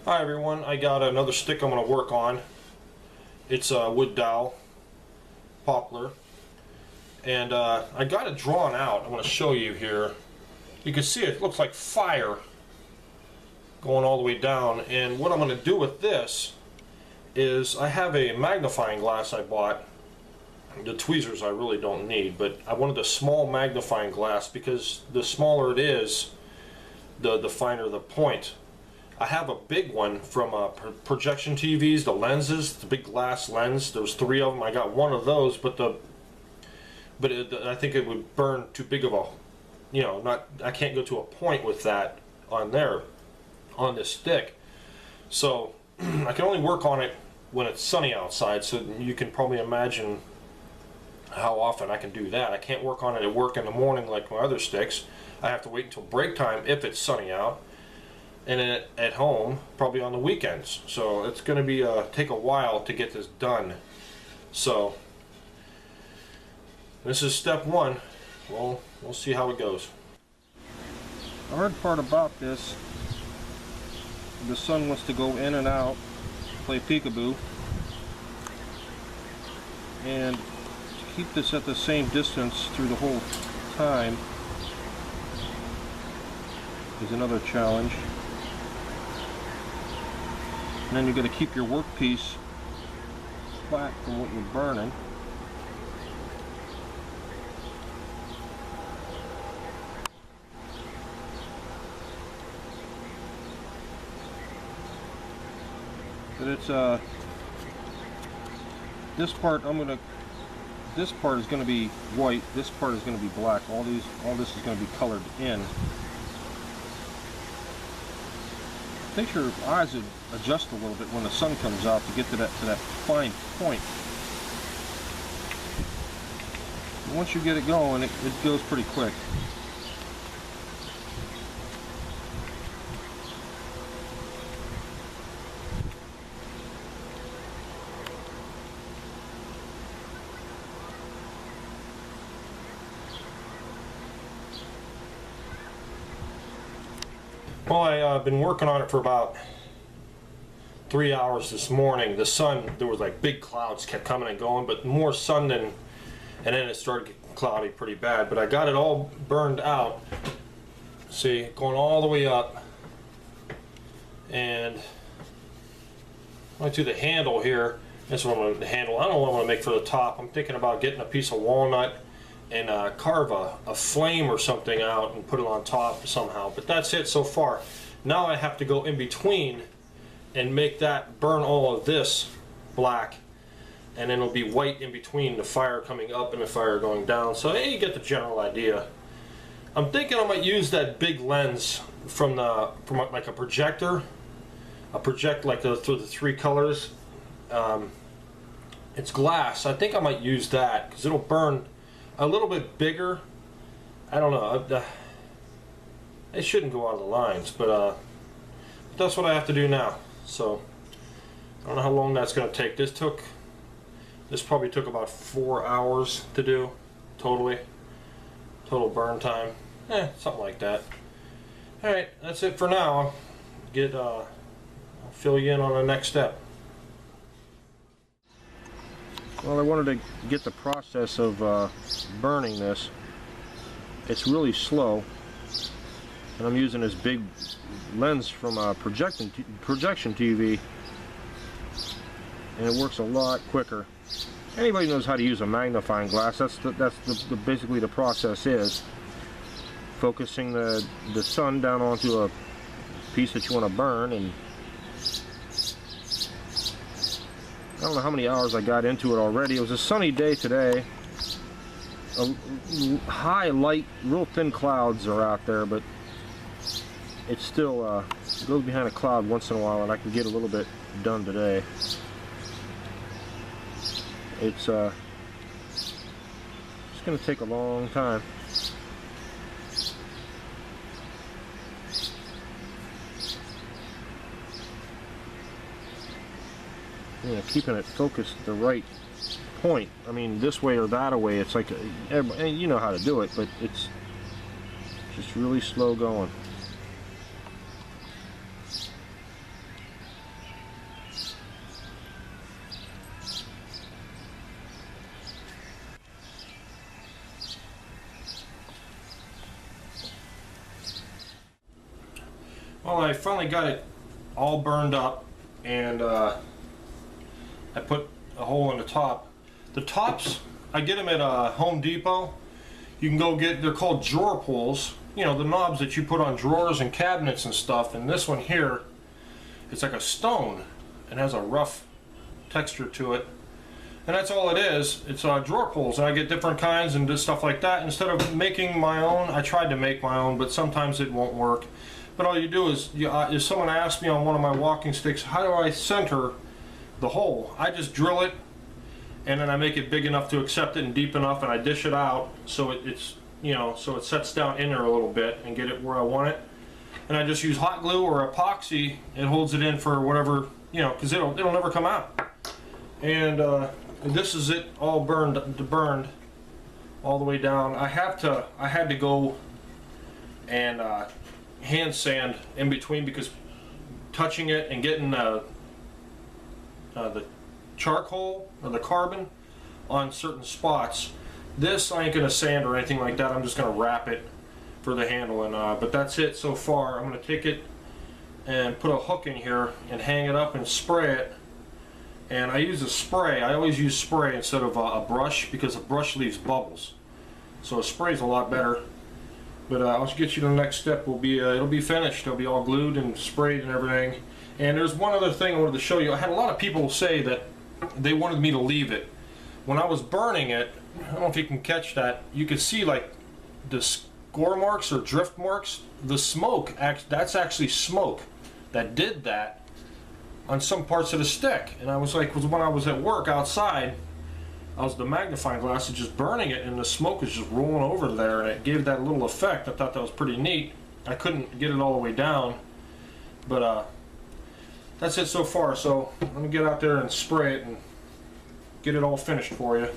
Hi everyone, I got another stick I'm going to work on. It's a wood dowel, poplar, and I got it drawn out. I'm going to show you here. You can see it looks like fire going all the way down, and what I'm going to do with this is I have a magnifying glass I bought. The tweezers I really don't need, but I wanted a small magnifying glass because the smaller it is, the finer the point. I have a big one from projection TVs, the lenses, the big glass lens. There's 3 of them. I got one of those, but I think it would burn too big of a, I can't go to a point with that on this stick. So I can only work on it when it's sunny outside. So you can probably imagine how often I can do that. I can't work on it at work in the morning like my other sticks. I have to wait until break time if it's sunny out. And then at home, probably on the weekends. So it's going to be take a while to get this done. So this is step 1. Well, we'll see how it goes. The hard part about this, the sun wants to go in and out, play peekaboo, and to keep this at the same distance through the whole time is another challenge. And then you've got to keep your workpiece back from what you're burning. But it's this part this part is going to be white, this part is going to be black. All this is going to be colored in. Make sure your eyes would adjust a little bit when the sun comes out to get to that fine point. And once you get it going, it goes pretty quick. Well, I've been working on it for about 3 hours this morning. The sun, there was like big clouds kept coming and going, but more sun than, and then it started getting cloudy pretty bad. But I got it all burned out. See, going all the way up, and went to the handle here. That's what I'm going to handle. I don't know what I'm going to make for the top. I'm thinking about getting a piece of walnut and carve a flame or something out and put it on top somehow. But that's it so far. Now I have to go in between and make that burn all of this black, and then it'll be white in between the fire coming up and the fire going down. So hey, you get the general idea. I'm thinking I might use that big lens from like a projector. Like through the 3 colors. It's glass. I think I might use that because it'll burn a little bit bigger. I don't know. It shouldn't go out of the lines, but that's what I have to do now. So I don't know how long that's going to take. This probably took about 4 hours to do, total burn time. Something like that. All right, that's it for now. I'll fill you in on the next step. Well, I wanted to get the process of burning this. It's really slow, and I'm using this big lens from a projection TV, and it works a lot quicker. Anybody knows how to use a magnifying glass. That's basically the process is focusing the sun down onto a piece that you want to burn, and I don't know how many hours I got into it already. It was a sunny day today. High light, real thin clouds are out there, but it still goes behind a cloud once in a while, and I can get a little bit done today. It's going to take a long time. Keeping it focused at the right point. I mean, this way or that way, it's like, you know how to do it, but it's just really slow going. Well, I finally got it all burned up, and I put a hole in the top. The tops, I get them at Home Depot. You can go get, they're called drawer pulls. You know, the knobs that you put on drawers and cabinets and stuff. And this one here, it's like a stone and has a rough texture to it. And that's all it is. It's drawer pulls, and I get different kinds and just stuff like that. Instead of making my own, I tried to make my own, but sometimes it won't work. But all you do is, if someone asks me on one of my walking sticks, how do I center the hole? I just drill it, and then I make it big enough to accept it and deep enough, and I dish it out so it's, you know, so it sets down in there a little bit and get it where I want it. And I just use hot glue or epoxy. It holds it in for whatever, you know, because it'll never come out. And this is it all burned all the way down. I had to go and hand sand in between, because touching it and getting the charcoal or the carbon on certain spots. This I ain't gonna sand or anything like that. I'm just gonna wrap it for the handle, and but that's it so far. I'm gonna take it and put a hook in here and hang it up and spray it. And I use a spray. I always use spray instead of a brush, because a brush leaves bubbles. So a spray is a lot better. But I'll get you to the next step. Will be it'll be finished. It'll be all glued and sprayed and everything. And there's one other thing I wanted to show you. I had a lot of people say that they wanted me to leave it. When I was burning it, I don't know if you can catch that. You could see like the score marks or drift marks. The smoke, that's actually smoke that did that on some parts of the stick. And I was like, when I was at work outside, I was the magnifying glass just burning it, and the smoke was just rolling over there, and it gave that little effect. I thought that was pretty neat. I couldn't get it all the way down, but that's it so far. So let me get out there and spray it and get it all finished for you.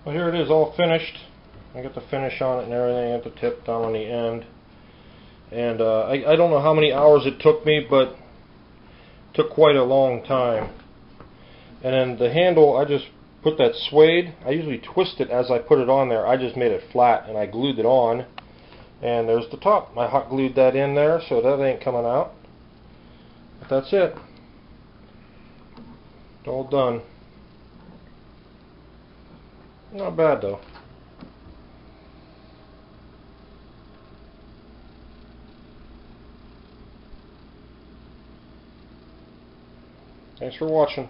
Well, here it is, all finished. I got the finish on it and everything at the tip down on the end. And I don't know how many hours it took me, but took quite a long time. And then the handle, I just put that suede. I usually twist it as I put it on there. I just made it flat and I glued it on. And there's the top. I hot glued that in there, so that ain't coming out. But that's it. It's all done. Not bad though. Thanks for watching.